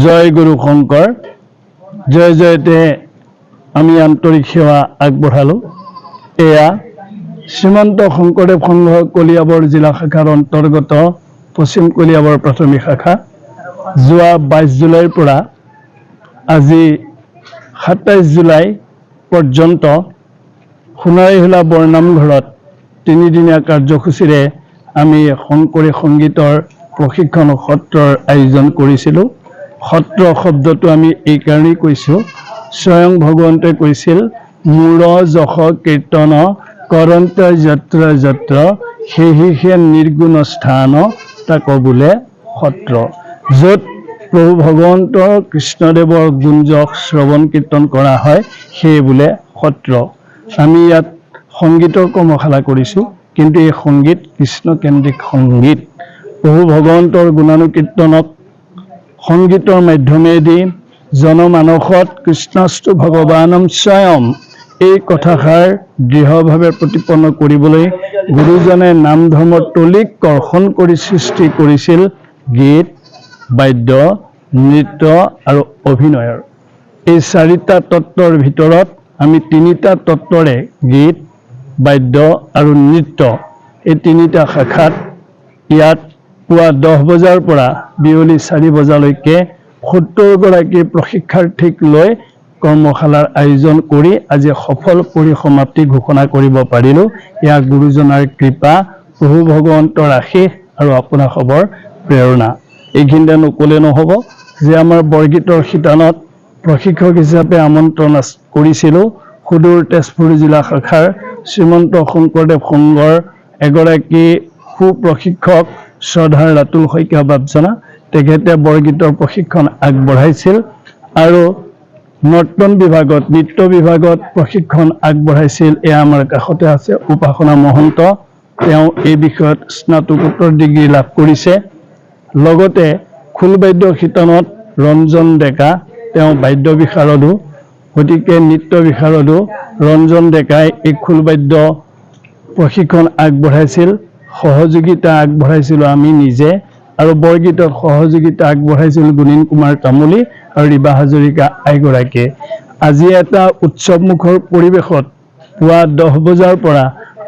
জয় গুৰু শংকৰ জয় জয়তে আমি আন্তৰিক সেৱা আগবঢ়ালোঁ। এয়া শ্ৰীমন্ত শংকৰদেৱ সংঘ কলিয়াবৰ জিলা শাখাৰ অন্তৰ্গত পশ্চিম কলিয়াবৰ প্ৰাথমিক শাখা। যোৱা 22 জুলাইৰ পৰা আজি 27 জুলাই পৰ্যন্ত সোণাৰীহোলা বৰনামঘৰত 3 দিনীয়া কাৰ্যসূচীৰে আমি শংকৰী সংগীতৰ প্ৰশিক্ষণ সত্ৰৰ আয়োজন কৰিছিলোঁ। সত্ৰ শব্দটো আমি এই কাৰণেই কৈছোঁ, স্বয়ং ভগৱন্তই কৈছিল, মূৰ যশ কীৰ্তন কৰন্ত যত্ৰ যত্ৰ সেহিহে নিৰ্গুণ স্থান তাক বোলে সত্ৰ। য'ত প্ৰভু ভগৱন্তৰ কৃষ্ণদেৱৰ গুঞ্জক শ্ৰৱণ কীৰ্তন কৰা হয় সেই বোলে সত্ৰ। আমি ইয়াত সংগীতৰ কৰ্মশালা কৰিছোঁ, কিন্তু এই সংগীত কৃষ্ণকেন্দ্ৰিক সংগীত। প্ৰভু ভগৱন্তৰ গুণানুকীৰ্তনক সংগীতৰ মাধ্যমেদি জনমানসত কৃষ্ণস্তু ভগৱানম স্বয়ং এই কথাষাৰ দৃঢ়ভাৱে প্ৰতিপন্ন কৰিবলৈ গুৰুজনে নাম ধৰ্মৰ তলিক কৰ্ষণ কৰি সৃষ্টি কৰিছিল গীত, বাদ্য, নৃত্য আৰু অভিনয়ৰ। এই 4টা তত্ত্বৰ ভিতৰত আমি 3টা তত্ত্বৰে গীত, বাদ্য আৰু নৃত্য এই 3টা শাখাত ইয়াত পুৱা 10 বজাৰ পৰা বিয়লি 4 বজালৈকে 70 গৰাকী প্ৰশিক্ষাৰ্থীক লৈ কৰ্মশালাৰ আয়োজন কৰি আজি সফল পৰিসমাপ্তি ঘোষণা কৰিব পাৰিলোঁ। এয়া গুৰুজনাৰ কৃপা, প্ৰভু ভগৱন্তৰ আশীষ আৰু আপোনাসৱৰ প্ৰেৰণা। এইখিনিতে নকলে নহ'ব যে আমাৰ বৰগীতৰ শিতানত প্ৰশিক্ষক হিচাপে আমন্ত্ৰণ কৰিছিলোঁ সুদূৰ তেজপুৰ জিলা শাখাৰ শ্ৰীমন্ত শংকৰদেৱ সংঘৰ এগৰাকী সুপ্ৰশিক্ষক শ্ৰদ্ধাৰ ৰাতুল শইকীয়া বাপজনা। তেখেতে বৰগীতৰ প্ৰশিক্ষণ আগবঢ়াইছিল আৰু নৰ্তন বিভাগত, নৃত্য বিভাগত প্ৰশিক্ষণ আগবঢ়াইছিল। এয়া আমাৰ কাষতে আছে উপাসনা মহন্ত, তেওঁ এই বিষয়ত স্নাতকোত্তৰ ডিগ্ৰী লাভ কৰিছে। লগতে খোলবাদ্য শিতানত ৰঞ্জন ডেকা, তেওঁ বাদ্য বিশাৰদো, গতিকে নৃত্য বিশাৰদো ৰঞ্জন ডেকাই এই খোলবাদ্য প্ৰশিক্ষণ আগবঢ়াইছিল। সহযোগিতা আগবঢ়াইছিলোঁ আমি নিজে, আৰু বৰগীতত সহযোগিতা আগবঢ়াইছিল গুণীন কুমাৰ তামুলী আৰু ৰীবা হাজৰিকা আইগৰাকীয়ে। আজি এটা উৎসৱমুখৰ পৰিৱেশত পুৱা 10 বজাৰ পৰা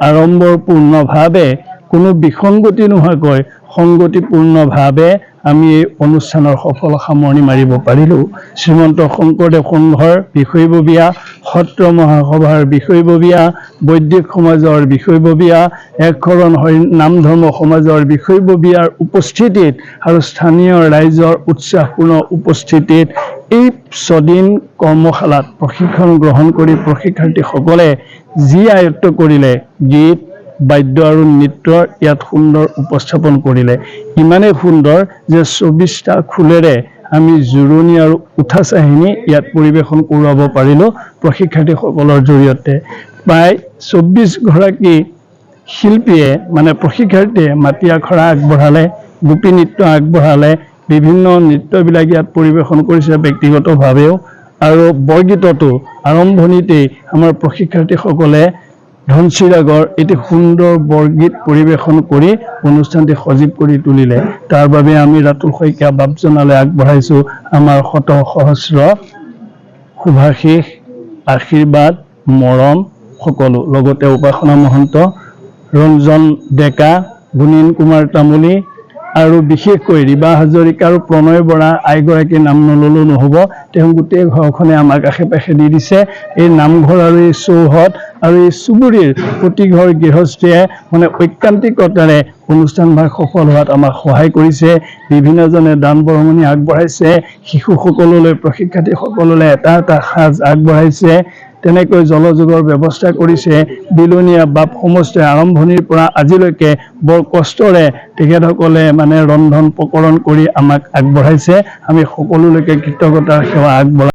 আড়ম্বৰপূৰ্ণভাৱে কোনো বিসংগতি নোহোৱাকৈ সংগতিপূৰ্ণভাৱে আমি এই অনুষ্ঠানৰ সফল সামৰণি মাৰিব পাৰিলোঁ। শ্ৰীমন্ত শংকৰদেৱ সংঘৰ বিষয়ববীয়া, সত্ৰ মহাসভাৰ বিষয়ববীয়া, বৈদিক সমাজৰ বিষয়ববীয়া, একশৰণ নাম ধৰ্ম সমাজৰ বিষয়ববীয়াৰ উপস্থিতিত আৰু স্থানীয় ৰাইজৰ উৎসাহপূৰ্ণ উপস্থিতিত এই 6 দিন কৰ্মশালাত প্ৰশিক্ষণ গ্ৰহণ কৰি প্ৰশিক্ষাৰ্থীসকলে যি আয়ত্ত কৰিলে, গীত, বাদ্য আৰু নৃত্যৰ ইয়াত সুন্দৰ উপস্থাপন কৰিলে। ইমানেই সুন্দৰ যে 24টা খোলেৰে আমি জোৰণি আৰু উঠা চাহিনী ইয়াত পৰিৱেশন কৰোৱাব পাৰিলোঁ প্ৰশিক্ষাৰ্থীসকলৰ জৰিয়তে। প্ৰায় 24 গৰাকী শিল্পীয়ে মানে প্ৰশিক্ষাৰ্থীয়ে মাটি আখৰা আগবঢ়ালে, গোপী নৃত্য আগবঢ়ালে, বিভিন্ন নৃত্যবিলাক ইয়াত পৰিৱেশন কৰিছে ব্যক্তিগতভাৱেও। আৰু বৰগীততো আৰম্ভণিতেই আমাৰ প্ৰশিক্ষাৰ্থীসকলে ধনশী ৰাগৰ এটি সুন্দৰ বৰগীত পৰিৱেশন কৰি অনুষ্ঠানটি সজীৱ কৰি তুলিলে। তাৰ বাবে আমি ৰাতুল শইকীয়া বাপজনালৈ আগবঢ়াইছোঁ আমাৰ শত সহস্ৰ শুভাশীষ, আশীৰ্বাদ, মৰম সকলো। লগতে উপাসনা মহন্ত, ৰঞ্জন ডেকা, গুণীন কুমাৰ তামুলী আৰু বিশেষকৈ ৰীবা হাজৰিকা আৰু প্ৰণয় বৰা আইগৰাকীৰ নাম নললেও নহ'ব। তেওঁ গোটেই ঘৰখনে আমাক আশে পাশে দি দিছে। এই নামঘৰ আৰু এই চৌহদ আৰু এই চুবুৰীৰ প্ৰতি ঘৰ গৃহস্থীয়ে মানে ঐকান্তিকতাৰে অনুষ্ঠানভাগ সফল হোৱাত আমাক সহায় কৰিছে। বিভিন্নজনে দান বৰঙণি আগবঢ়াইছে, শিশুসকললৈ, প্ৰশিক্ষাৰ্থীসকললৈ এটা এটা সাজ আগবঢ়াইছে। তেনেকৈ জলযোগৰ ব্যৱস্থা কৰিছে। বিলনীয়া বাপ সমষ্টিৰ আৰম্ভণিৰ পৰা আজিলৈকে বৰ কষ্টৰে তেখেতসকলে মানে ৰন্ধন প্ৰকৰণ কৰি আমাক আগবঢ়াইছে। আমি সকলোলৈকে কৃতজ্ঞতাৰ সেৱা আগবঢ়াই